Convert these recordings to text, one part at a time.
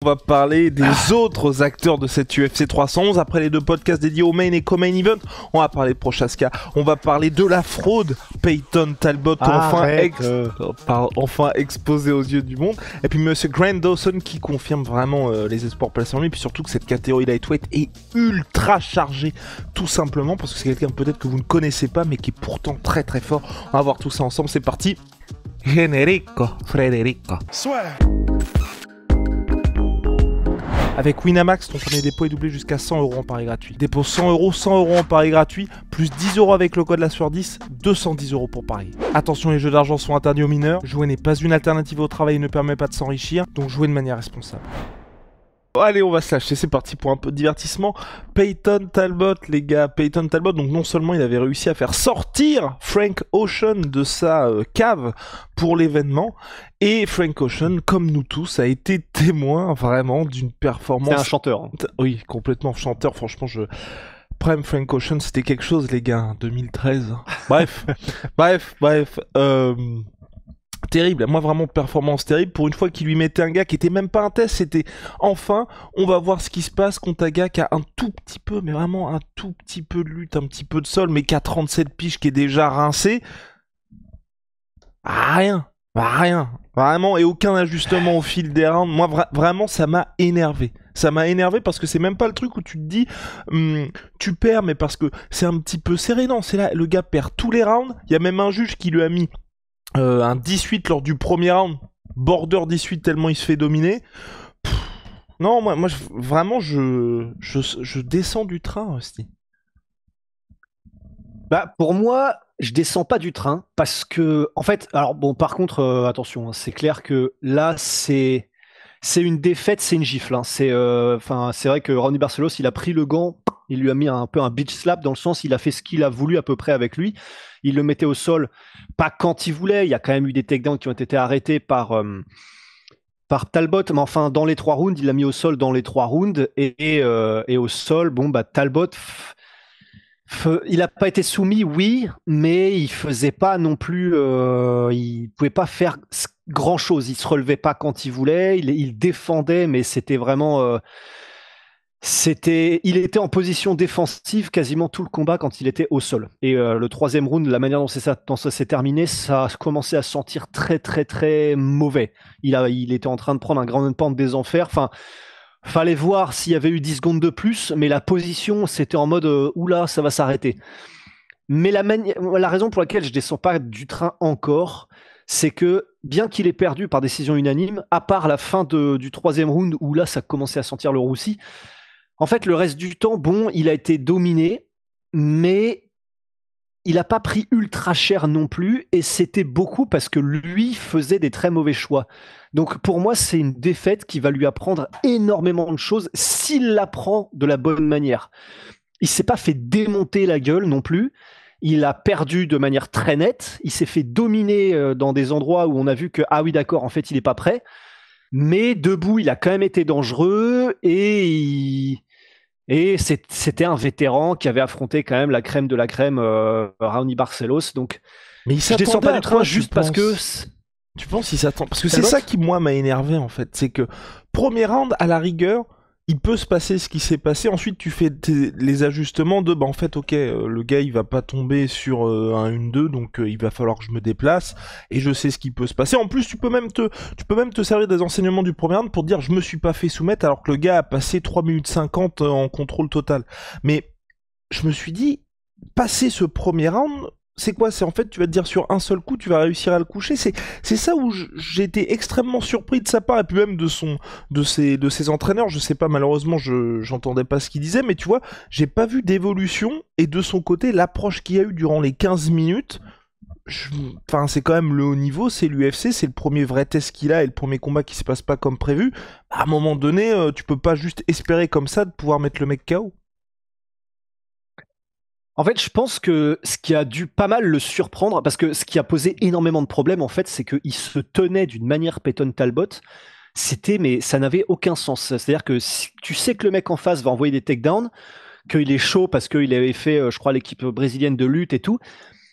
va parler des autres acteurs de cette UFC 311. Après les deux podcasts dédiés au main et co-main event, on va parler de Prochaska, on va parler de la fraude Peyton Talbot, enfin exposé aux yeux du monde, et puis Monsieur Grant Dawson qui confirme vraiment les espoirs placés en lui, et puis surtout que cette catégorie lightweight est ultra chargée, tout simplement parce que c'est quelqu'un peut-être que vous ne connaissez pas, mais qui est pourtant très très fort. On va voir tout ça ensemble, c'est parti. Generico Frederico. Soit. Avec Winamax, ton premier dépôt est doublé jusqu'à 100 € en pari gratuit. Dépôt 100 €, 100 € en pari gratuit, plus 10 € avec le code la sueur 10, 210 € pour parier. Attention, les jeux d'argent sont interdits aux mineurs. Jouer n'est pas une alternative au travail et ne permet pas de s'enrichir, donc jouez de manière responsable. Allez, on va se lâcher, c'est parti pour un peu de divertissement. Peyton Talbot, les gars, Peyton Talbot, donc non seulement il avait réussi à faire sortir Frank Ocean de sa cave pour l'événement, et Frank Ocean, comme nous tous, a été témoin vraiment d'une performance... C'est un chanteur. Hein. Oui, complètement chanteur, franchement, Prime Frank Ocean, c'était quelque chose, les gars, 2013. Bref, terrible, moi vraiment performance terrible, pour une fois qu'il lui mettait un gars qui était même pas un test, c'était enfin, on va voir ce qui se passe contre un gars qui a un tout petit peu, mais vraiment un tout petit peu de lutte, un petit peu de sol, mais qui a 37 piges, qui est déjà rincé. Rien, vraiment, et aucun ajustement au fil des rounds. Moi vraiment ça m'a énervé. Ça m'a énervé parce que c'est même pas le truc où tu te dis tu perds, mais parce que c'est un petit peu serré. Non, c'est là, le gars perd tous les rounds, il y a même un juge qui lui a mis un 18 lors du premier round, border 18 tellement il se fait dominer. Non, moi vraiment je descends du train, Rusty. Bah pour moi, je descends pas du train parce que en fait, alors bon, par contre, attention, hein, c'est clair que là c'est une défaite, c'est une gifle. Hein. C'est vrai que Raoni Barcelos, il a pris le gant, il lui a mis un peu un bitch slap dans le sens, il a fait ce qu'il a voulu à peu près avec lui. Il le mettait au sol, pas quand il voulait. Il y a quand même eu des takedowns qui ont été arrêtés par Talbot, mais enfin dans les 3 rounds, il l'a mis au sol dans les 3 rounds et au sol, bon bah Talbot, il n'a pas été soumis, oui, mais il faisait pas non plus, il pouvait pas faire grand chose. Il se relevait pas quand il voulait, il défendait, mais c'était vraiment il était en position défensive quasiment tout le combat quand il était au sol. Et le 3e round, la manière dont ça s'est terminé, ça a commencé à sentir très très très mauvais. Il était en train de prendre un grand pente des enfers. Enfin, fallait voir s'il y avait eu 10 secondes de plus, mais la position, c'était en mode oula, ça va s'arrêter. Mais la raison pour laquelle je descends pas du train encore, c'est que bien qu'il ait perdu par décision unanime, à part la fin du 3e round où là ça commençait à sentir le roussi, en fait, le reste du temps, bon, il a été dominé, mais il n'a pas pris ultra cher non plus, et c'était beaucoup parce que lui faisait des très mauvais choix. Donc pour moi, c'est une défaite qui va lui apprendre énormément de choses s'il l'apprend de la bonne manière. Il s'est pas fait démonter la gueule non plus. Il a perdu de manière très nette. Il s'est fait dominer dans des endroits où on a vu que, ah oui, d'accord, en fait, il n'est pas prêt. Mais debout, il a quand même été dangereux et c'était un vétéran qui avait affronté quand même la crème de la crème, Raoni Barcelos. Donc, mais je descends pas du train juste parce que... Tu penses qu'il s'attend? Parce que c'est ça qui, moi, m'a énervé, en fait. C'est que, premier round, à la rigueur, il peut se passer ce qui s'est passé. Ensuite, tu fais les ajustements de, en fait, ok, le gars, il va pas tomber sur un 1-2, donc il va falloir que je me déplace, et je sais ce qui peut se passer. En plus, tu peux même te servir des enseignements du premier round pour dire, je me suis pas fait soumettre, alors que le gars a passé 3 minutes 50 en contrôle total. Mais, je me suis dit, passer ce premier round, c'est quoi? C'est en fait, tu vas te dire sur un seul coup, tu vas réussir à le coucher. C'est ça où j'ai été extrêmement surpris de sa part, et puis même de ses entraîneurs. Je sais pas, malheureusement, j'entendais pas ce qu'il disait, mais tu vois, j'ai pas vu d'évolution, et de son côté, l'approche qu'il y a eu durant les 15 minutes, enfin, c'est quand même le haut niveau, c'est l'UFC, c'est le premier vrai test qu'il a, et le premier combat qui se passe pas comme prévu. À un moment donné, tu peux pas juste espérer comme ça de pouvoir mettre le mec KO. En fait, je pense que ce qui a dû pas mal le surprendre, parce que ce qui a posé énormément de problèmes, en fait, c'est qu'il se tenait d'une manière Peyton Talbot. Mais ça n'avait aucun sens. C'est-à-dire que si tu sais que le mec en face va envoyer des takedowns, qu'il est chaud parce qu'il avait fait, je crois, l'équipe brésilienne de lutte et tout,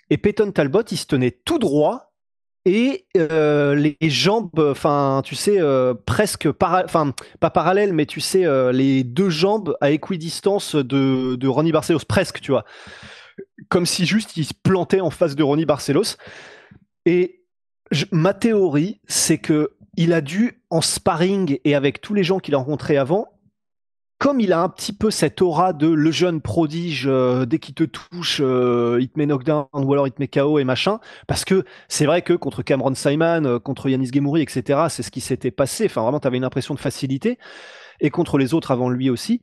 et Peyton Talbot, il se tenait tout droit, et les jambes, enfin, tu sais, presque, enfin, pas parallèles, mais tu sais, les deux jambes à équidistance de Ronnie Barcelos, presque, tu vois. Comme si juste il se plantait en face de Ronnie Barcelos. Et ma théorie, c'est que il a dû, en sparring et avec tous les gens qu'il a rencontrés avant, comme il a un petit peu cette aura de le jeune prodige, dès qu'il te touche, il te met knockdown ou alors il te met KO et machin, parce que c'est vrai que contre Cameron Simon, contre Yanis Gemouri, etc., c'est ce qui s'était passé. Enfin, vraiment, tu avais une impression de facilité, et contre les autres avant lui aussi.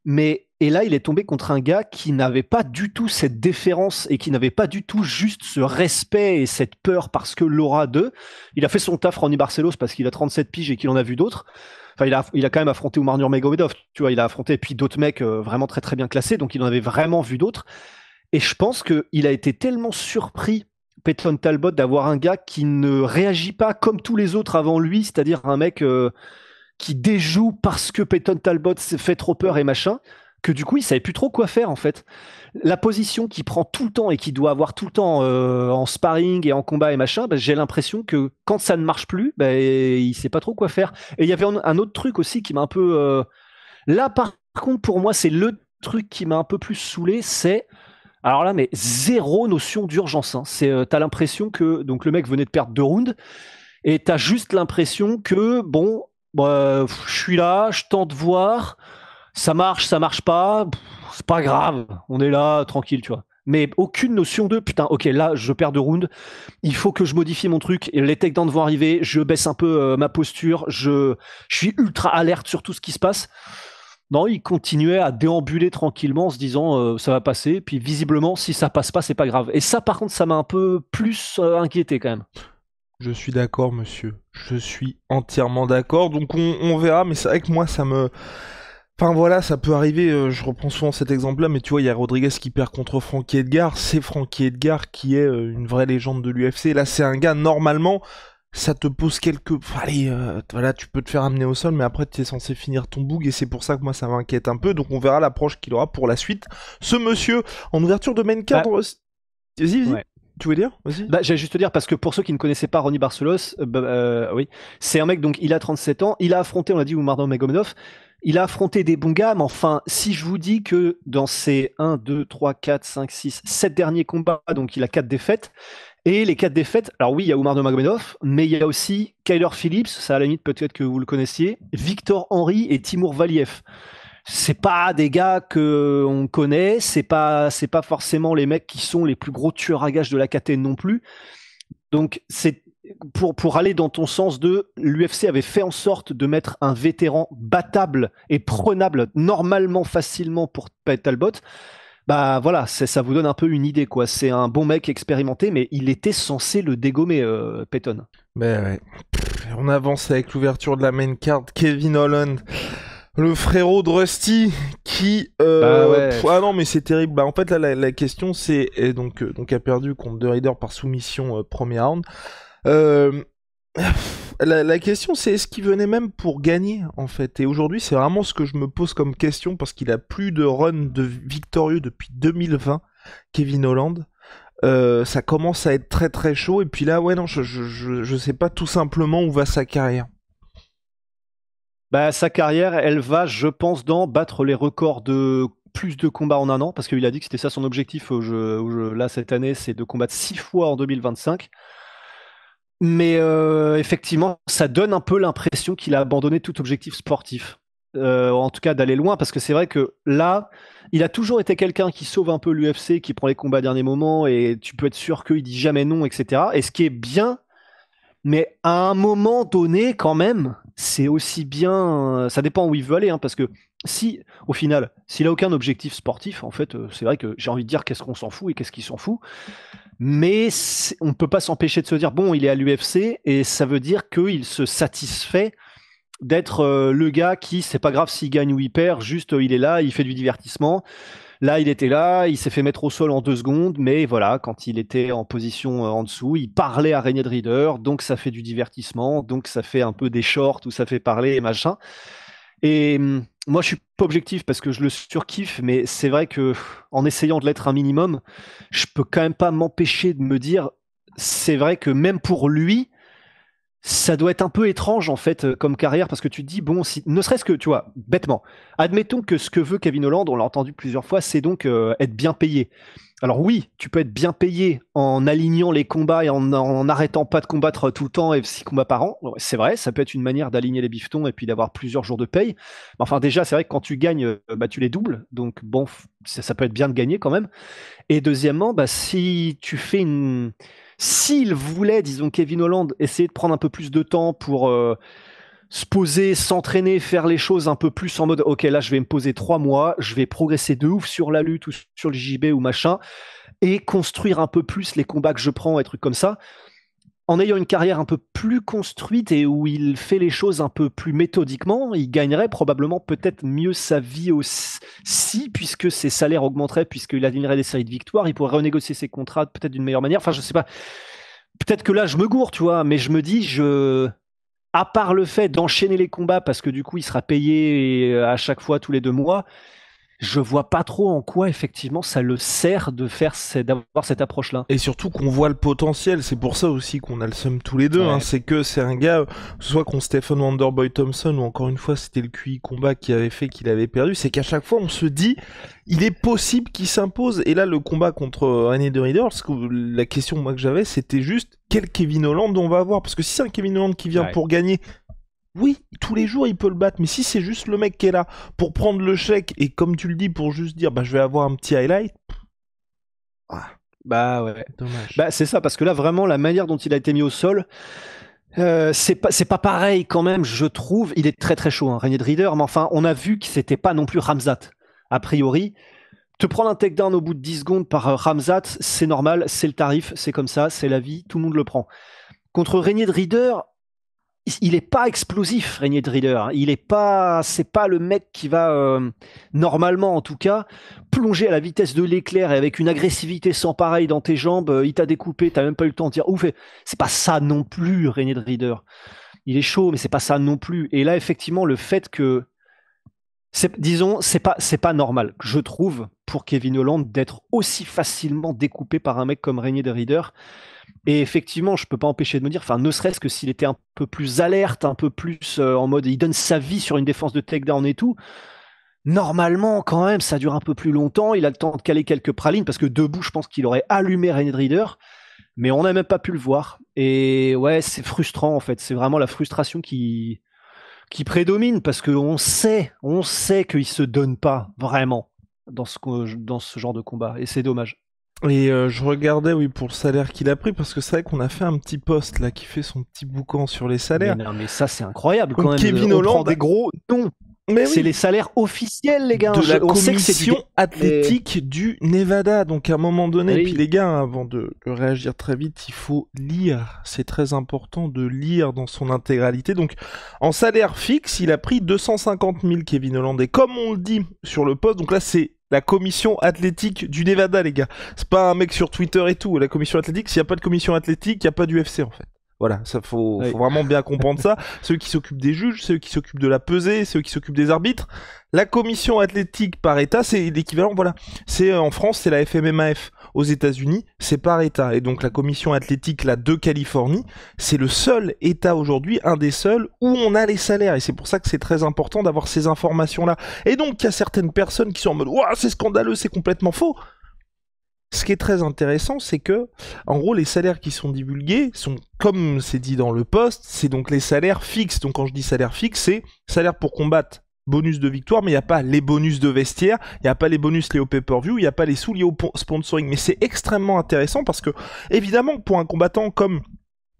Mais et là, il est tombé contre un gars qui n'avait pas du tout cette déférence et qui n'avait pas du tout juste ce respect et cette peur parce que l'aura d'eux. Il a fait son taf, Ronnie Barcelos, parce qu'il a 37 piges et qu'il en a vu d'autres. Enfin, il a quand même affronté Umar Nurmagomedov, tu vois, il a affronté puis d'autres mecs vraiment très très bien classés, donc il en avait vraiment vu d'autres. Et je pense qu'il a été tellement surpris, Peyton Talbot, d'avoir un gars qui ne réagit pas comme tous les autres avant lui, c'est-à-dire un mec qui déjoue parce que Peyton Talbot s'est fait trop peur et machin, que du coup il savait plus trop quoi faire en fait. La position qu'il prend tout le temps et qu'il doit avoir tout le temps en sparring et en combat et machin, bah, j'ai l'impression que quand ça ne marche plus, bah, il sait pas trop quoi faire. Et il y avait un autre truc aussi qui m'a un peu... Là par contre pour moi c'est le truc qui m'a un peu plus saoulé, c'est... Alors là, mais zéro notion d'urgence. Hein. T'as l'impression que donc le mec venait de perdre 2 rounds et t'as juste l'impression que bon, bah, je suis là, je tente de voir, ça marche pas, c'est pas grave, on est là, tranquille, tu vois. Mais aucune notion de putain, ok, là je perds 2 rounds, il faut que je modifie mon truc, et les takedowns vont arriver, je baisse un peu ma posture, je suis ultra alerte sur tout ce qui se passe. Non, il continuait à déambuler tranquillement en se disant ça va passer, puis visiblement si ça passe pas, c'est pas grave. Et ça par contre, ça m'a un peu plus inquiété quand même. Je suis d'accord, monsieur. Je suis entièrement d'accord. Donc on verra, mais c'est vrai que moi ça me... Enfin voilà, ça peut arriver, je reprends souvent cet exemple-là, mais tu vois, il y a Rodriguez qui perd contre Frankie Edgar, c'est Frankie Edgar qui est une vraie légende de l'UFC. Là, c'est un gars, normalement, ça te pose quelques... Enfin, allez, voilà, tu peux te faire amener au sol, mais après, tu es censé finir ton boug, et c'est pour ça que moi, ça m'inquiète un peu, donc on verra l'approche qu'il aura pour la suite. Ce monsieur, en ouverture de main card... Bah, Vas-y, ouais. tu veux dire? Vas-y. Bah, j'allais juste te dire, parce que pour ceux qui ne connaissaient pas Ronnie Barcelos, oui, c'est un mec, donc il a 37 ans, il a affronté, on l'a dit, Umar Nurmagomedov, il a affronté des bons gars, mais enfin, si je vous dis que dans ses 1, 2, 3, 4, 5, 6, 7 derniers combats, donc il a 4 défaites, et les 4 défaites, alors oui, il y a Umar Nurmagomedov, mais il y a aussi Kyler Phillips, ça à la limite peut-être que vous le connaissiez, Victor Henry et Timur Valiev. C'est pas des gars que on connaît, c'est pas forcément les mecs qui sont les plus gros tueurs à gages de la KT non plus. Donc c'est pour aller dans ton sens de l'UFC avait fait en sorte de mettre un vétéran battable et prenable normalement facilement pour Pat Talbot. Bah voilà, ça vous donne un peu une idée quoi. C'est un bon mec expérimenté, mais il était censé le dégommer, Peyton. Ben ouais. On avance avec l'ouverture de la main card. Kevin Holland, le frérot de Rusty, qui... Bah ouais. Ah non, mais c'est terrible. Bah en fait, là, la question, c'est... donc a perdu contre The Raider par soumission premier round. Euh, la question, c'est est-ce qu'il venait même pour gagner, en fait? Et aujourd'hui, c'est vraiment ce que je me pose comme question, parce qu'il a plus de run de victorieux depuis 2020, Kevin Holland. Ça commence à être très très chaud, et puis là, ouais, non, je sais pas tout simplement où va sa carrière. Bah, sa carrière, elle va, je pense, dans battre les records de plus de combats en un an, parce qu'il a dit que c'était ça son objectif là cette année, c'est de combattre 6 fois en 2025. Mais effectivement, ça donne un peu l'impression qu'il a abandonné tout objectif sportif. En tout cas, d'aller loin, parce que c'est vrai que là, il a toujours été quelqu'un qui sauve un peu l'UFC, qui prend les combats à dernier moment, et tu peux être sûr qu'il dit jamais non, etc. Et ce qui est bien, mais à un moment donné, quand même, c'est aussi bien. Ça dépend où il veut aller, hein, parce que si, au final, s'il a aucun objectif sportif, en fait, c'est vrai que j'ai envie de dire qu'est-ce qu'on s'en fout et qu'est-ce qu'il s'en fout. Mais on ne peut pas s'empêcher de se dire bon, il est à l'UFC et ça veut dire qu'il se satisfait d'être le gars qui, c'est pas grave s'il gagne ou il perd, juste il est là, il fait du divertissement. Là, il était là, il s'est fait mettre au sol en 2 secondes, mais voilà, quand il était en position en dessous, il parlait à Régnier de Reader, donc ça fait du divertissement, donc ça fait un peu des shorts où ça fait parler et machin. Et moi, je suis pas objectif parce que je le surkiffe, mais c'est vrai que en essayant de l'être un minimum, je peux quand même pas m'empêcher de me dire c'est vrai que même pour lui, ça doit être un peu étrange en fait comme carrière parce que tu te dis bon si ne serait-ce que tu vois bêtement admettons que ce que veut Kevin Holland on l'a entendu plusieurs fois c'est donc être bien payé. Alors oui tu peux être bien payé en alignant les combats et en n'arrêtant pas de combattre tout le temps et 6 combats par an, c'est vrai ça peut être une manière d'aligner les bifetons et puis d'avoir plusieurs jours de paye. Enfin déjà c'est vrai que quand tu gagnes bah, tu les doubles donc bon ça peut être bien de gagner quand même. Et deuxièmement, bah, si tu fais une. S'il voulait, disons, Kevin Holland, essayer de prendre un peu plus de temps pour se poser, s'entraîner, faire les choses un peu plus en mode ok, là, je vais me poser 3 mois, je vais progresser de ouf sur la lutte ou sur le JB ou machin, et construire un peu plus les combats que je prends et trucs comme ça, en ayant une carrière un peu plus construite et où il fait les choses un peu plus méthodiquement, il gagnerait probablement peut-être mieux sa vie aussi, puisque ses salaires augmenteraient, puisqu'il alignerait des séries de victoires, il pourrait renégocier ses contrats peut-être d'une meilleure manière. Enfin, je sais pas. Peut-être que là, je me gourre, tu vois, mais je me dis, à part le fait d'enchaîner les combats, parce que du coup, il sera payé à chaque fois tous les 2 mois, je vois pas trop en quoi effectivement ça le sert d'avoir cette approche-là. Et surtout qu'on voit le potentiel, c'est pour ça aussi qu'on a le seum tous les deux, Ouais. hein. C'est que c'est un gars, soit qu'on Stephen Wonderboy Thompson, ou encore une fois c'était le QI combat qui avait fait qu'il avait perdu, c'est qu'à chaque fois on se dit, il est possible qu'il s'impose, et là le combat contre René de Ridder, parce que la question moi que j'avais c'était juste, quel Kevin Holland on va avoir, parce que si c'est un Kevin Holland qui vient pour gagner, oui, tous les jours il peut le battre, mais si c'est juste le mec qui est là pour prendre le chèque et comme tu le dis pour juste dire bah je vais avoir un petit highlight, bah ouais, dommage. Bah c'est ça parce que là vraiment la manière dont il a été mis au sol, c'est pas pareil quand même je trouve. Il est très très chaud, hein, Reinier de Rieder, mais enfin on a vu que c'était pas non plus Ramzat a priori. Te prendre un takedown au bout de 10 secondes par Ramzat, c'est normal, c'est le tarif, c'est comme ça, c'est la vie, tout le monde le prend. Contre Reinier de Rieder, il est pas explosif, Reinier de Rieder. C'est pas le mec qui va, normalement en tout cas, plonger à la vitesse de l'éclair et avec une agressivité sans pareil dans tes jambes. Il t'a découpé, t'as même pas eu le temps de dire ouf. C'est pas ça non plus, Reinier de Rieder. Il est chaud, mais c'est pas ça non plus. Et là, effectivement, le fait que, disons, c'est pas normal, je trouve, pour Kevin Holland d'être aussi facilement découpé par un mec comme Reinier de Rieder. Et effectivement, je peux pas empêcher de me dire, enfin, ne serait-ce que s'il était un peu plus alerte, un peu plus en mode, il donne sa vie sur une défense de takedown et tout. Normalement, quand même, ça dure un peu plus longtemps. Il a le temps de caler quelques pralines parce que debout, je pense qu'il aurait allumé Reinier de Rieder, mais on n'a même pas pu le voir. Et ouais, c'est frustrant en fait. C'est vraiment la frustration qui prédomine parce qu'on sait qu'il se donne pas vraiment dans ce genre de combat. Et c'est dommage. Et je regardais, oui, pour le salaire qu'il a pris, parce que c'est vrai qu'on a fait un petit post là qui fait son petit boucan sur les salaires. Mais non, mais ça c'est incroyable quand Donc, même. Kevin On Holland, prend des gros noms. mais C'est oui, les salaires officiels, les gars. de la On sait que c'est commission athlétique du Nevada. Donc à un moment donné, Oui. et puis les gars, avant de réagir très vite, il faut lire. C'est très important de lire dans son intégralité. Donc en salaire fixe, il a pris 250 000 Kevin Holland. Et comme on le dit sur le post, donc là c'est la commission athlétique du Nevada, les gars. C'est pas un mec sur Twitter et tout. La commission athlétique, s'il n'y a pas de commission athlétique, il n'y a pas d'UFC en fait. Voilà, ça faut vraiment bien comprendre ça. Ceux qui s'occupent des juges, ceux qui s'occupent de la pesée, ceux qui s'occupent des arbitres. La commission athlétique par État, c'est l'équivalent, voilà. C'est en France, c'est la FMMAF. Aux États-Unis, c'est par État. Et donc la commission athlétique là de Californie, c'est le seul État aujourd'hui, un des seuls où on a les salaires. Et c'est pour ça que c'est très important d'avoir ces informations-là. Et donc il y a certaines personnes qui sont en mode ouah, c'est scandaleux, c'est complètement faux. Ce qui est très intéressant, c'est que, en gros, les salaires qui sont divulgués sont, comme c'est dit dans le post, c'est donc les salaires fixes. Donc quand je dis salaire fixe, c'est salaire pour combattre, bonus de victoire, mais il n'y a pas les bonus de vestiaire, il n'y a pas les bonus liés au pay-per-view, il n'y a pas les sous liés au sponsoring. Mais c'est extrêmement intéressant parce que, évidemment, pour un combattant comme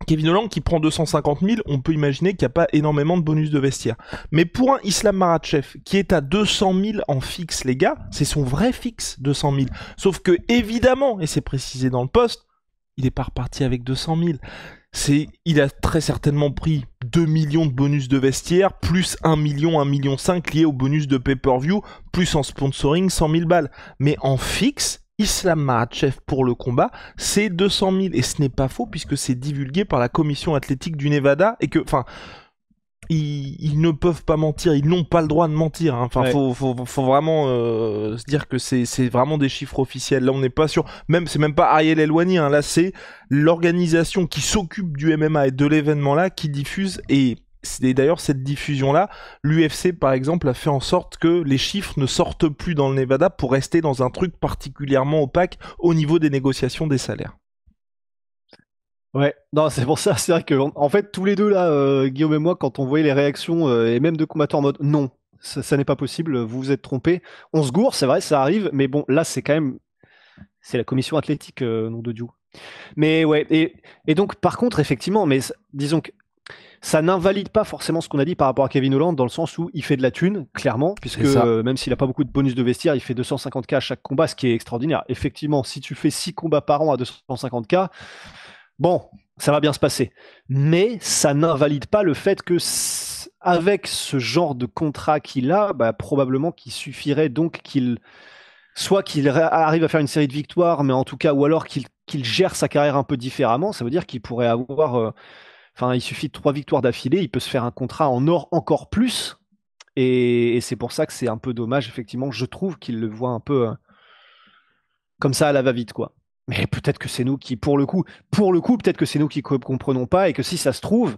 Kevin Holland qui prend 250 000, on peut imaginer qu'il n'y a pas énormément de bonus de vestiaire. Mais pour un Islam Makhachev qui est à 200 000 en fixe, les gars, c'est son vrai fixe, 200 000. Sauf que, évidemment, et c'est précisé dans le post, il est pas reparti avec 200 000. Il a très certainement pris 2 millions de bonus de vestiaire, plus 1 million, 1,5 million liés au bonus de pay-per-view, plus en sponsoring 100 000 balles. Mais en fixe, Islam Makhachev pour le combat, c'est 200 000. Et ce n'est pas faux puisque c'est divulgué par la commission athlétique du Nevada et que, enfin, ils ne peuvent pas mentir, ils n'ont pas le droit de mentir. Hein. Enfin, Ouais. faut vraiment se dire que c'est vraiment des chiffres officiels. Là, on n'est pas sûr. Même c'est même pas Ariel Elwani. Hein. Là, c'est l'organisation qui s'occupe du MMA et de l'événement là qui diffuse. Et c'est d'ailleurs cette diffusion là, l'UFC par exemple a fait en sorte que les chiffres ne sortent plus dans le Nevada pour rester dans un truc particulièrement opaque au niveau des négociations des salaires. Ouais, non, c'est pour ça, c'est vrai que en fait, tous les deux là, Guillaume et moi, quand on voyait les réactions et même de combattants en mode non, ça n'est pas possible, vous vous êtes trompé. On se gourre, c'est vrai, ça arrive, mais bon, là, c'est quand même, c'est la commission athlétique, nom de Dieu. Mais ouais, et donc, par contre, effectivement, mais disons que ça n'invalide pas forcément ce qu'on a dit par rapport à Kevin Holland, dans le sens où il fait de la thune, clairement, puisque même s'il n'a pas beaucoup de bonus de vestiaire, il fait 250K à chaque combat, ce qui est extraordinaire. Effectivement, si tu fais 6 combats par an à 250K, bon, ça va bien se passer. Mais ça n'invalide pas le fait que, avec ce genre de contrat qu'il a, bah, probablement qu'il suffirait donc qu'il soit qu'il arrive à faire une série de victoires, mais en tout cas, ou alors qu'il gère sa carrière un peu différemment. Ça veut dire qu'il pourrait avoir, enfin, il suffit de 3 victoires d'affilée, il peut se faire un contrat en or encore plus. Et c'est pour ça que c'est un peu dommage, effectivement. Je trouve qu'il le voit un peu comme ça à la va-vite, quoi. Mais peut-être que c'est nous qui, pour le coup, peut-être que c'est nous qui comprenons pas et que si ça se trouve,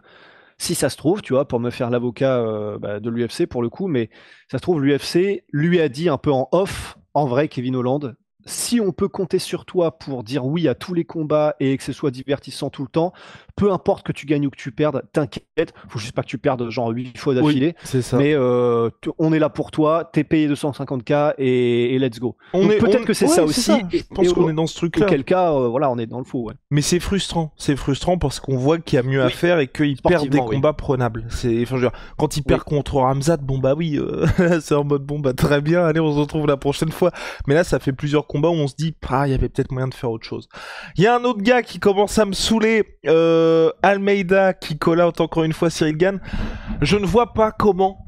tu vois, pour me faire l'avocat bah, de l'UFC pour le coup, mais ça se trouve, l'UFC lui a dit un peu en off, en vrai, Kevin Holland, si on peut compter sur toi pour dire oui à tous les combats et que ce soit divertissant tout le temps, peu importe que tu gagnes ou que tu perdes, t'inquiète, faut juste pas que tu perdes genre 8 fois Oui, d'affilée, c'est ça. mais on est là pour toi, t'es payé 250K et let's go. Donc peut-être que c'est ouais, ça c'est aussi, ça. Je pense qu'on est dans ce truc-là. auquel cas, voilà, on est dans le faux, ouais. Mais c'est frustrant. C'est frustrant parce qu'on voit qu'il y a mieux à Oui, faire et qu'ils perdent des sportivement, oui. combats prenables. Enfin, je veux dire, quand il Oui. perd contre Ramzat, bon bah oui, c'est en mode bon bah très bien, allez, on se retrouve la prochaine fois. Mais là, ça fait plusieurs combats où on se dit, ah, il y avait peut-être moyen de faire autre chose. Il y a un autre gars qui commence à me saouler, Almeida, qui call out encore une fois Cyril Gane. Je ne vois pas comment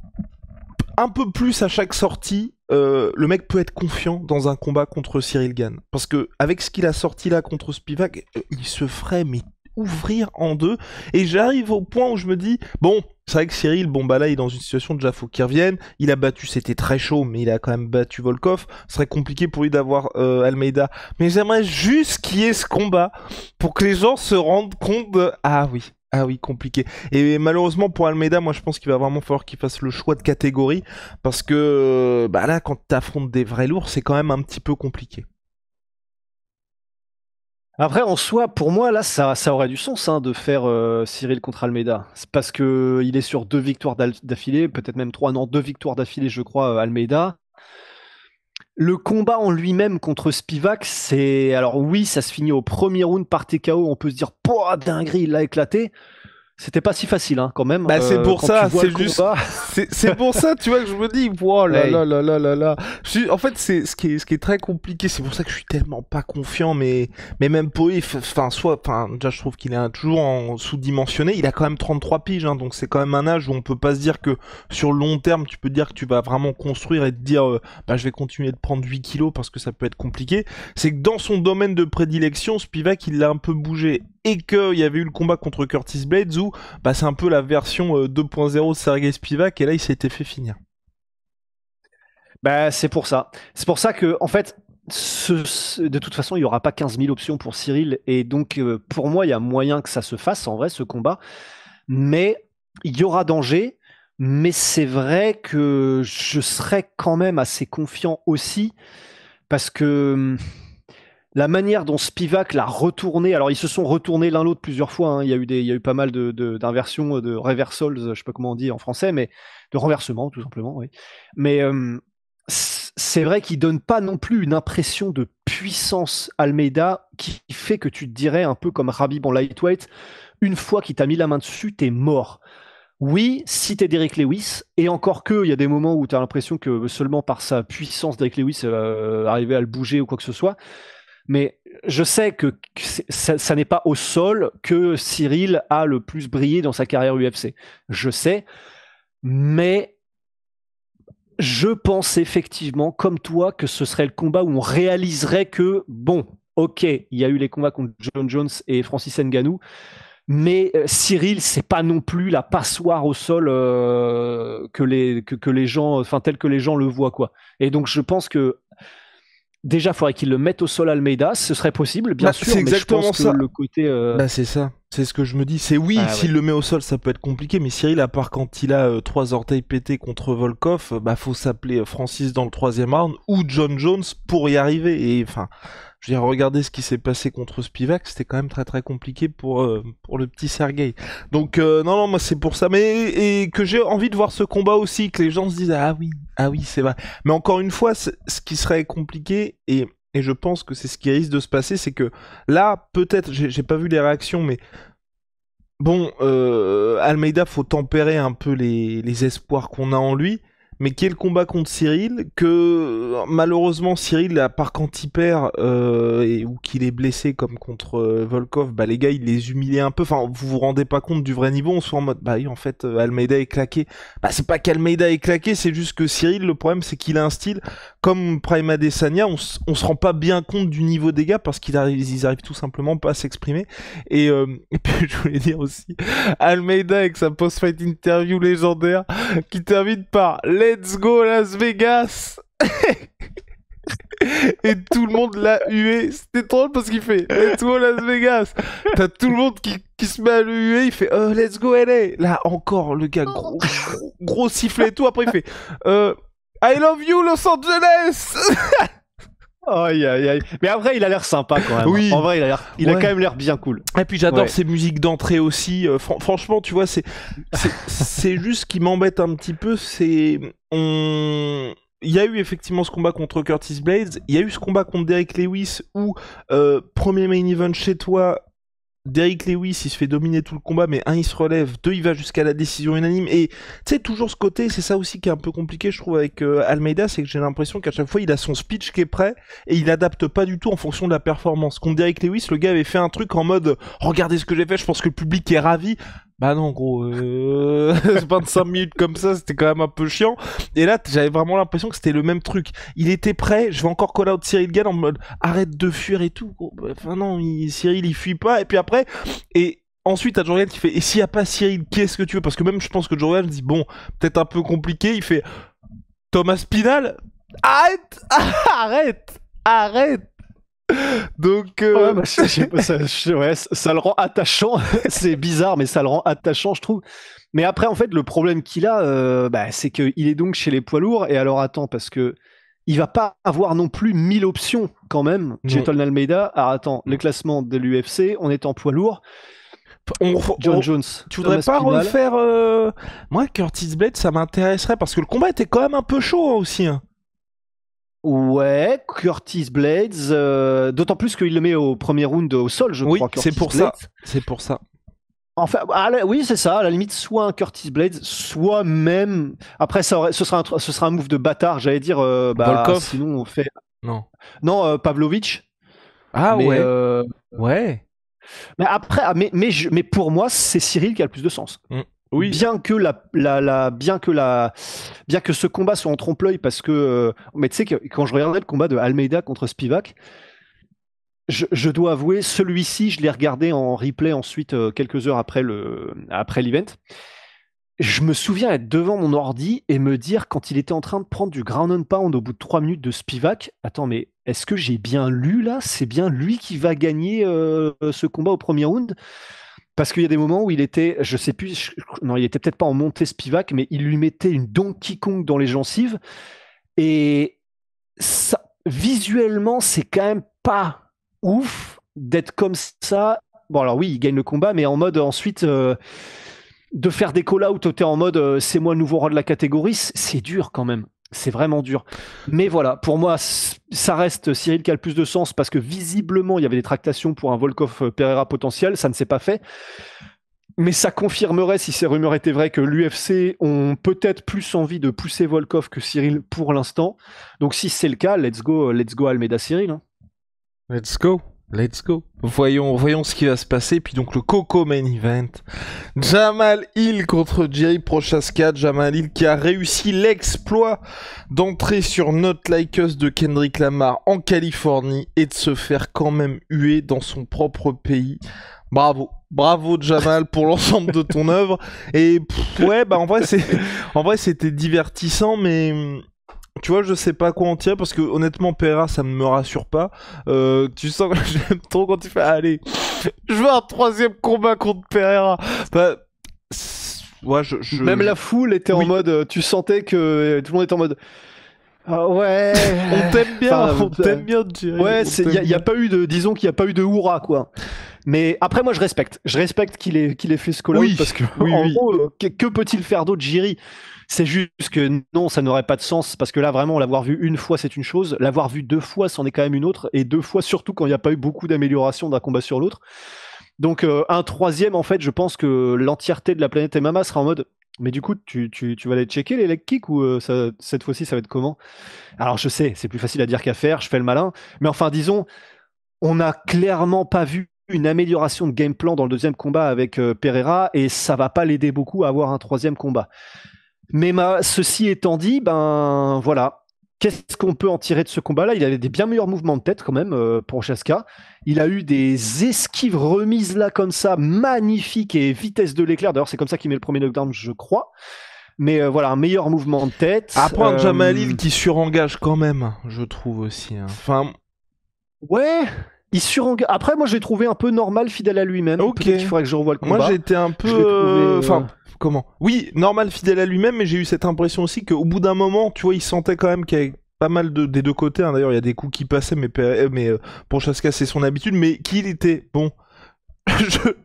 un peu plus à chaque sortie, le mec peut être confiant dans un combat contre Cyril Gane. Parce que avec ce qu'il a sorti là contre Spivak, il se ferait mais ouvrir en deux. Et j'arrive au point où je me dis, bon, c'est vrai que Cyril, bon bah là il est dans une situation déjà faut qu'il revienne. Il a battu, c'était très chaud, mais il a quand même battu Volkov. Ce serait compliqué pour lui d'avoir Almeida. Mais j'aimerais juste qu'il y ait ce combat pour que les gens se rendent compte de... Ah oui. Ah oui, compliqué. Et malheureusement pour Almeida, moi je pense qu'il va vraiment falloir qu'il fasse le choix de catégorie parce que bah là, quand t'affrontes des vrais lourds, c'est quand même un petit peu compliqué. Après, en soi, pour moi, là, ça aurait du sens hein, de faire Cyril contre Almeida. C'est parce que il est sur 2 victoires d'affilée, peut-être même 3, non, 2 victoires d'affilée, je crois, Almeida. Le combat en lui-même contre Spivak, c'est. Alors oui, ça se finit au premier round par TKO, on peut se dire, pouah, dinguerie, il l'a éclaté. C'était pas si facile hein, quand même. Bah c'est pour Quand tu ça, vois c'est le juste, combat. c'est pour ça, tu vois que je me dis, wow là Ouais. là là là là là. En fait, c'est ce qui est très compliqué. C'est pour ça que je suis tellement pas confiant, mais même pour lui, enfin déjà je trouve qu'il est toujours en sous-dimensionné. Il a quand même 33 piges, hein, donc c'est quand même un âge où on peut pas se dire que sur le long terme, tu peux dire que tu vas vraiment construire et te dire, bah je vais continuer de prendre 8 kilos parce que ça peut être compliqué. C'est que dans son domaine de prédilection, Spivak il l'a un peu bougé et qu'il y avait eu le combat contre Curtis Blades où bah, c'est un peu la version 2.0 de Sergei Spivak et là il s'était fait finir. Bah, c'est pour ça. C'est pour ça que, en fait, de toute façon, il n'y aura pas 15 000 options pour Cyril. Et donc, pour moi, il y a moyen que ça se fasse, en vrai, ce combat. Mais il y aura danger. Mais c'est vrai que je serais quand même assez confiant aussi. Parce que la manière dont Spivak l'a retourné, alors ils se sont retournés l'un l'autre plusieurs fois. Hein. Il y a eu pas mal d'inversions, de reversals, je sais pas comment on dit en français, mais de renversement, tout simplement, oui. Mais c'est vrai qu'il donne pas non plus une impression de puissance Almeida qui fait que tu te dirais un peu comme Khabib en lightweight, une fois qu'il t'a mis la main dessus, t'es mort. Oui, si t'es Derrick Lewis, et encore que, il y a des moments où t'as l'impression que seulement par sa puissance, Derrick Lewis va arriver à le bouger ou quoi que ce soit. Mais je sais que ça n'est pas au sol que Cyril a le plus brillé dans sa carrière UFC. Je sais, mais je pense effectivement, comme toi, que ce serait le combat où on réaliserait que, bon, ok, il y a eu les combats contre John Jones et Francis Ngannou, Mais Cyril, c'est pas non plus la passoire au sol que les gens, enfin tel que les gens le voient, quoi. Et donc je pense que déjà, il faudrait qu'il le mette au sol Almeida, ce serait possible, bien sûr, c'est mais je pense exactement ça. que le côté... C'est ça, c'est ce que je me dis. C'est s'il le met au sol, ça peut être compliqué, mais Cyril, à part quand il a 3 orteils pétés contre Volkov, faut s'appeler Francis dans le 3e round ou John Jones pour y arriver. Et enfin, je veux dire, regardez ce qui s'est passé contre Spivak, c'était quand même très très compliqué pour le petit Sergei. Donc non, moi c'est pour ça, mais et que j'ai envie de voir ce combat aussi, que les gens se disent ah oui, c'est vrai. Mais encore une fois, ce qui serait compliqué et je pense que c'est ce qui risque de se passer, c'est que là, peut-être, j'ai pas vu les réactions, mais bon, Almeida, faut tempérer un peu les espoirs qu'on a en lui, mais qui est le combat contre Cyril, que malheureusement Cyril, à part quand il perd ou qu'il est blessé comme contre Volkov, les gars, il les humilie un peu, enfin, vous vous rendez pas compte du vrai niveau, on se fait en mode, oui, en fait, Almeida est claqué. C'est pas qu'Almeida est claqué, c'est juste que Cyril, le problème, c'est qu'il a un style, comme Prime Adesanya, on se rend pas bien compte du niveau des gars, parce qu'ils arrivent tout simplement pas à s'exprimer, et puis je voulais dire aussi, Almeida avec sa post-fight interview légendaire, qui termine par Let's go Las Vegas. Et tout le monde l'a hué. C'était drôle parce qu'il fait Let's go Las Vegas. T'as tout le monde qui se met à le huer. Il fait Let's go LA. Là encore, le gars, gros sifflet et tout. Après, il fait I love you Los Angeles. Aïe. Mais après, il a l'air sympa quand même. Oui. En vrai, il a quand même l'air bien cool. Et puis j'adore ses musiques d'entrée aussi. Franchement, tu vois, c'est juste ce qui m'embête un petit peu. Il y a eu effectivement ce combat contre Curtis Blades. Il y a eu ce combat contre Derrick Lewis où premier main event chez toi. Derrick Lewis, il se fait dominer tout le combat, mais il se relève, 2, il va jusqu'à la décision unanime, et tu sais, toujours ce côté, c'est ça aussi qui est un peu compliqué, je trouve, avec Almeida, c'est que j'ai l'impression qu'à chaque fois, il a son speech qui est prêt, et il adapte pas du tout en fonction de la performance. Contre Derrick Lewis, le gars avait fait un truc en mode, regardez ce que j'ai fait, je pense que le public est ravi. Non, gros, 25 minutes comme ça, c'était quand même un peu chiant. Et là, j'avais vraiment l'impression que c'était le même truc. Il était prêt, je vais encore call out Cyril Gane en mode arrête de fuir et tout. Gros. Enfin non, Cyril il fuit pas. Et puis après, et ensuite t'as Jordan qui fait et s'il y a pas Cyril, qu'est-ce que tu veux? Parce que même je pense que Jordan dit bon, peut-être un peu compliqué. Il fait Thomas Pinal, arrête. Donc ça le rend attachant. C'est bizarre, mais ça le rend attachant, je trouve. Mais après, en fait, le problème qu'il a, c'est qu'il est donc chez les poids lourds. Et alors, attends, parce que il va pas avoir non plus 1000 options quand même. Jetton Almeida. Alors, attends, les classements de l'UFC, on est en poids lourd. John Jones. Tu voudrais pas refaire moi, Curtis Blades, ça m'intéresserait parce que le combat était quand même un peu chaud aussi. Hein. Ouais, Curtis Blades, d'autant plus qu'il le met au premier round au sol, je crois. Oui, c'est pour ça. C'est pour ça. Enfin, oui, c'est ça. À la limite, soit un Curtis Blades, soit même. Après, ce sera un move de bâtard. J'allais dire. Volkov. Sinon, on fait. Non, Pavlovich. Ouais. Mais après, mais pour moi, c'est Cyril qui a le plus de sens. Oui. Bien que ce combat soit en trompe-l'œil, parce que mais tu sais que quand je regardais le combat de Almeida contre Spivak, je dois avouer, celui-ci, je l'ai regardé en replay ensuite quelques heures après l'event. Je me souviens être devant mon ordi et me dire, quand il était en train de prendre du ground and pound au bout de 3 minutes de Spivak, attends, mais est-ce que j'ai bien lu là? C'est bien lui qui va gagner ce combat au premier round? Parce qu'il y a des moments où il était, je sais plus, non, il était peut-être pas en montée Spivak, mais il lui mettait une Donkey Kong dans les gencives. Et ça, visuellement, c'est quand même pas ouf d'être comme ça. Bon, alors oui, il gagne le combat, mais en mode ensuite de faire des call-outs, t'es en mode c'est moi le nouveau roi de la catégorie, c'est dur quand même. C'est vraiment dur. Mais voilà, pour moi, ça reste Cyril qui a le plus de sens parce que visiblement, il y avait des tractations pour un Volkov-Pereira potentiel. Ça ne s'est pas fait. Mais ça confirmerait, si ces rumeurs étaient vraies, que l'UFC ont peut-être plus envie de pousser Volkov que Cyril pour l'instant. Donc si c'est le cas, let's go Almeida Cyril. Hein. Let's go. Voyons ce qui va se passer. Puis donc le Coco Main Event. Jamal Hill contre Jerry Prochaska. Jamal Hill qui a réussi l'exploit d'entrer sur Not Like Us de Kendrick Lamar en Californie et de se faire quand même huer dans son propre pays. Bravo Jamal pour l'ensemble de ton œuvre. Et ouais, bah en vrai c'était divertissant, mais tu vois, je sais pas quoi en tirer parce que honnêtement, Pereira, ça ne me rassure pas. Tu sens que j'aime trop quand tu fais, allez, je veux un troisième combat contre Pereira. Bah, ouais, Même la foule était en mode, tu sentais que tout le monde était en mode. Ah ouais. On t'aime bien, Enfin, on t'aime bien, Jerry. Ouais, y a pas eu de, disons qu'il n'y a pas eu de hurrah quoi. Mais après, moi, je respecte qu'il ait fait ce call-out parce que en gros, que peut-il faire d'autre, Jiri? C'est juste que non, ça n'aurait pas de sens parce que là, vraiment, l'avoir vu une fois, c'est une chose. L'avoir vu deux fois, c'en est quand même une autre. Et deux fois, surtout quand il n'y a pas eu beaucoup d'amélioration d'un combat sur l'autre. Donc, un troisième, en fait, je pense que l'entièreté de la planète MMA sera en mode. Mais du coup, tu vas aller checker les leg kicks ou cette fois-ci, ça va être comment? Alors, je sais, c'est plus facile à dire qu'à faire, je fais le malin. Mais enfin, disons, on n'a clairement pas vu une amélioration de game plan dans le deuxième combat avec Pereira et ça va pas l'aider beaucoup à avoir un troisième combat. Mais ceci étant dit, ben voilà. Qu'est-ce qu'on peut en tirer de ce combat-là? Il avait des bien meilleurs mouvements de tête quand même pour Chaska. Il a eu des esquives remises là comme ça, magnifiques et vitesse de l'éclair. D'ailleurs, c'est comme ça qu'il met le premier knockdown, je crois. Mais voilà, un meilleur mouvement de tête. Après, un Jamalil qui surengage quand même, je trouve aussi. Hein. Enfin. Ouais, il surengage. Après, moi, j'ai trouvé un peu normal, fidèle à lui-même. Ok. Peut-être qu'il faudrait que je revoie le combat. Moi, j'étais un peu. Enfin, comment? Oui, normal, fidèle à lui-même, mais j'ai eu cette impression aussi qu'au bout d'un moment, tu vois, il sentait quand même qu'il y avait pas mal des deux côtés. Hein. D'ailleurs, il y a des coups qui passaient, mais pour Chaska, c'est son habitude. Mais qu'il était bon.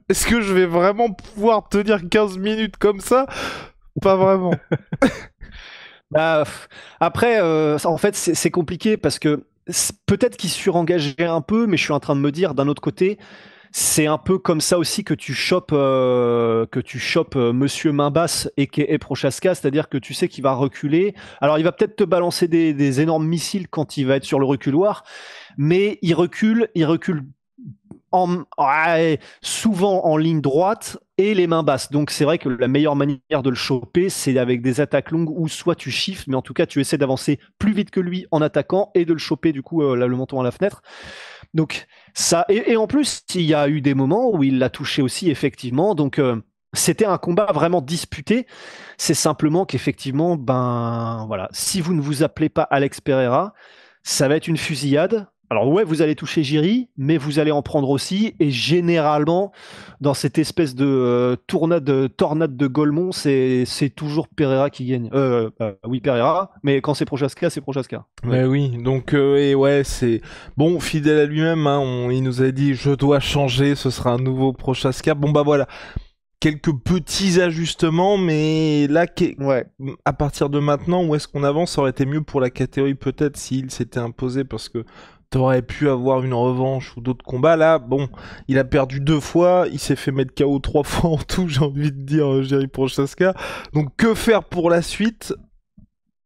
Est-ce que je vais vraiment pouvoir tenir 15 minutes comme ça? Pas vraiment. Bah, après, en fait, c'est compliqué parce que peut-être qu'il surengageait un peu, mais je suis en train de me dire, d'un autre côté, c'est un peu comme ça aussi que tu chopes, Monsieur Main Basse et Prochaska, c'est-à-dire que tu sais qu'il va reculer. Alors, il va peut-être te balancer des énormes missiles quand il va être sur le reculoir, mais il recule souvent en ligne droite et les mains basses. Donc c'est vrai que la meilleure manière de le choper, c'est avec des attaques longues où soit tu shifts, mais en tout cas tu essaies d'avancer plus vite que lui en attaquant et de le choper du coup là, le menton à la fenêtre. Donc ça, et en plus il y a eu des moments où il l'a touché aussi effectivement. Donc c'était un combat vraiment disputé. C'est simplement qu'effectivement, ben voilà, si vous ne vous appelez pas Alex Pereira, ça va être une fusillade. Alors ouais, vous allez toucher Jiri, mais vous allez en prendre aussi. Et généralement, dans cette espèce de tornade de Golemont, c'est toujours Pereira qui gagne. Oui, Pereira, mais quand c'est Prochaska, c'est Prochaska. Ouais. Oui, donc et ouais, c'est bon, fidèle à lui-même. Hein, il nous a dit, je dois changer, ce sera un nouveau Prochaska. Bon bah voilà, quelques petits ajustements, mais là, ouais. À partir de maintenant, où est-ce qu'on avance? Ça aurait été mieux pour la catégorie peut-être s'il s'était imposé parce que t'aurais pu avoir une revanche ou d'autres combats. Là, bon, il a perdu 2 fois, il s'est fait mettre KO 3 fois en tout, j'ai envie de dire, Jerry Prochaska. Donc que faire pour la suite?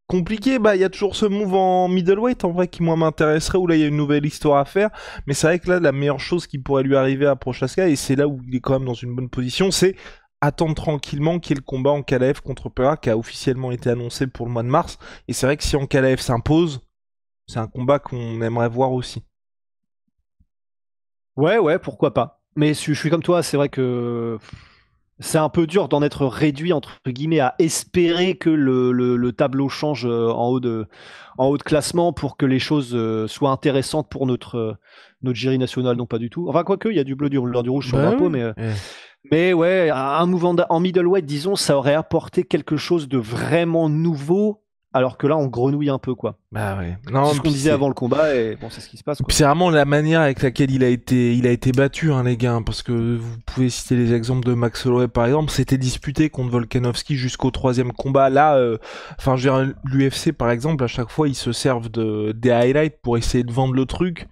Compliqué, bah il y a toujours ce move en middleweight en vrai qui moi m'intéresserait, où là il y a une nouvelle histoire à faire, mais c'est vrai que là la meilleure chose qui pourrait lui arriver à Prochaska, et c'est là où il est quand même dans une bonne position, c'est attendre tranquillement qu'il y ait le combat en KLF contre Pereira qui a officiellement été annoncé pour le mois de mars, et c'est vrai que si en KLF s'impose, c'est un combat qu'on aimerait voir aussi. Ouais, pourquoi pas. Mais je suis comme toi, c'est vrai que c'est un peu dur d'en être réduit, entre guillemets, à espérer que le tableau change en haut de classement pour que les choses soient intéressantes pour notre jury national. Non, pas du tout. Enfin, quoique, il y a du bleu, du rouge sur le drapeau, Oui. mais ouais, un mouvement en middleweight, disons, ça aurait apporté quelque chose de vraiment nouveau, alors que là, on grenouille un peu, quoi. Bah ouais. C'est ce qu'on disait avant le combat, et bon, c'est ce qui se passe, quoi. C'est vraiment la manière avec laquelle il a été battu, hein, les gars, hein, parce que vous pouvez citer les exemples de Max Holloway par exemple, c'était disputé contre Volkanovski jusqu'au 3e combat. Là, enfin, je veux dire, l'UFC par exemple, à chaque fois ils se servent des highlights pour essayer de vendre le truc.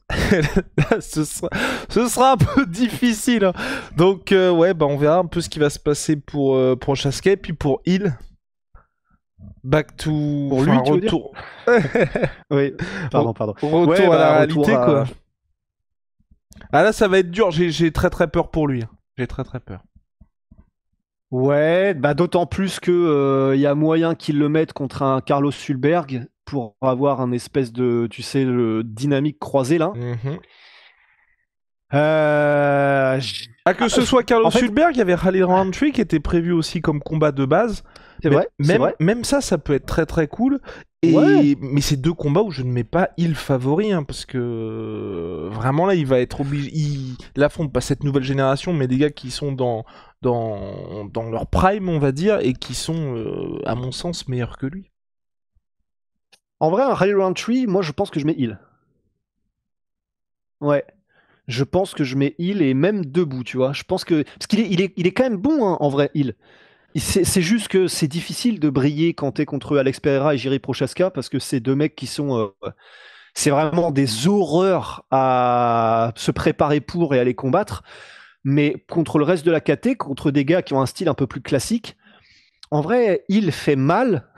Là, ce sera un peu difficile. Hein. Donc ouais, bah on verra un peu ce qui va se passer pour Prochaska, et puis pour Hill. Back to pour lui, tu retour. Oui, pardon. Retour ouais, à la réalité, retour quoi. Ah là, ça va être dur. J'ai très très peur pour lui. J'ai très très peur. Ouais, bah d'autant plus que y a moyen qu'ils le mettent contre un Carlos Sulberg pour avoir un espèce de, tu sais, le dynamique croisé là. Que ce soit Carlos en fait, Hulberg, il y avait Rally Roundtree qui était prévu aussi comme combat de base. c'est vrai, c'est vrai. Même ça peut être très très cool. Ouais. Mais c'est deux combats où je ne mets pas il favori, hein, parce que vraiment là, il va être obligé. Il affronte pas cette nouvelle génération, mais des gars qui sont dans leur prime, on va dire, et qui sont, à mon sens, meilleurs que lui. En vrai, un Rally Roundtree, moi je pense que je mets heal. Ouais. Je pense que je mets heal et même debout, tu vois. Je pense que. Parce qu'il il est quand même bon, hein, en vrai, heal. C'est juste que c'est difficile de briller quand t'es contre Alex Pereira et Jiri Prochaska parce que c'est deux mecs qui sont. C'est vraiment des horreurs à se préparer pour et à les combattre. Mais contre le reste de la KT, contre des gars qui ont un style un peu plus classique, en vrai, il fait mal.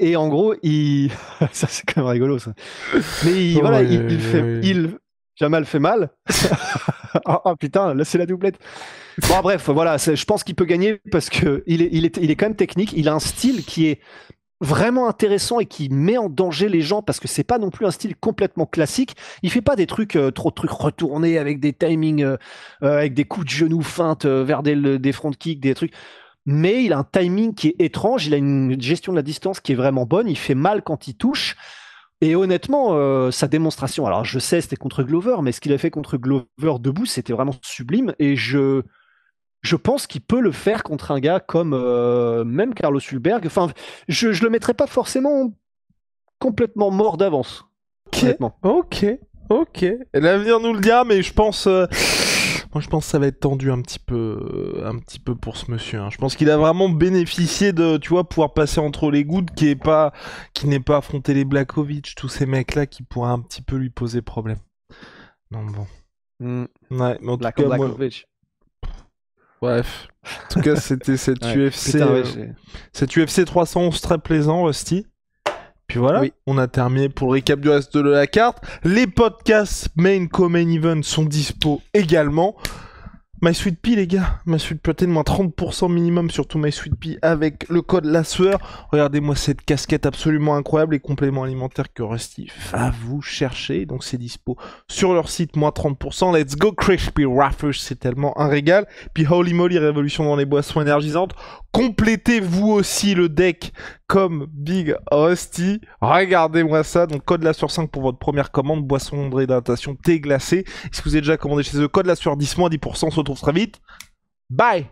Et en gros, il. Ça, c'est quand même rigolo, ça. Mais voilà, Jamal fait mal. Oh putain, là c'est la doublette. Bon, bref, voilà, je pense qu'il peut gagner parce que il est quand même technique. Il a un style qui est vraiment intéressant et qui met en danger les gens parce que c'est pas non plus un style complètement classique. Il fait pas des trucs trop de trucs retournés avec des timings, avec des coups de genoux feintes vers des front kicks, des trucs. Mais il a un timing qui est étrange. Il a une gestion de la distance qui est vraiment bonne. Il fait mal quand il touche. Et honnêtement, sa démonstration, alors je sais c'était contre Glover, mais ce qu'il a fait contre Glover debout, c'était vraiment sublime. Et je pense qu'il peut le faire contre un gars comme même Carlos Hulberg. Enfin, je le mettrais pas forcément complètement mort d'avance, honnêtement. Ok. L'avenir nous le dira, mais je pense. Moi, je pense que ça va être tendu un petit peu pour ce monsieur, hein. Je pense qu'il a vraiment bénéficié de, tu vois, pouvoir passer entre les gouttes, qui n'ait pas affronté les Blachowicz, tous ces mecs-là qui pourraient un petit peu lui poser problème. Donc bon. Ouais, mais en tout cas, moi... Bref. En tout cas, c'était cette UFC, putain, cette UFC 311 très plaisant, Rusty. Puis voilà, oui. On a terminé pour le récap du reste de la carte. Les podcasts main co-main event sont dispo également. My Sweet Pea, les gars, My Sweet Protein, moins 30% minimum sur tout My Sweet Pea avec le code La Sueur. Regardez-moi cette casquette absolument incroyable, les compléments alimentaires que Rusty va vous chercher. Donc c'est dispo sur leur site, moins 30%. Let's go Crispy Waffles, c'est tellement un régal. Puis Holy Moly, révolution dans les boissons énergisantes. Complétez vous aussi le deck comme Big Rusty. Regardez-moi ça. Donc code La Sueur 5 pour votre première commande, boisson de réhydratation, thé glacé. Si vous avez déjà commandé chez eux, code La Sueur 10, moins 10%, on se retrouve très vite. Bye!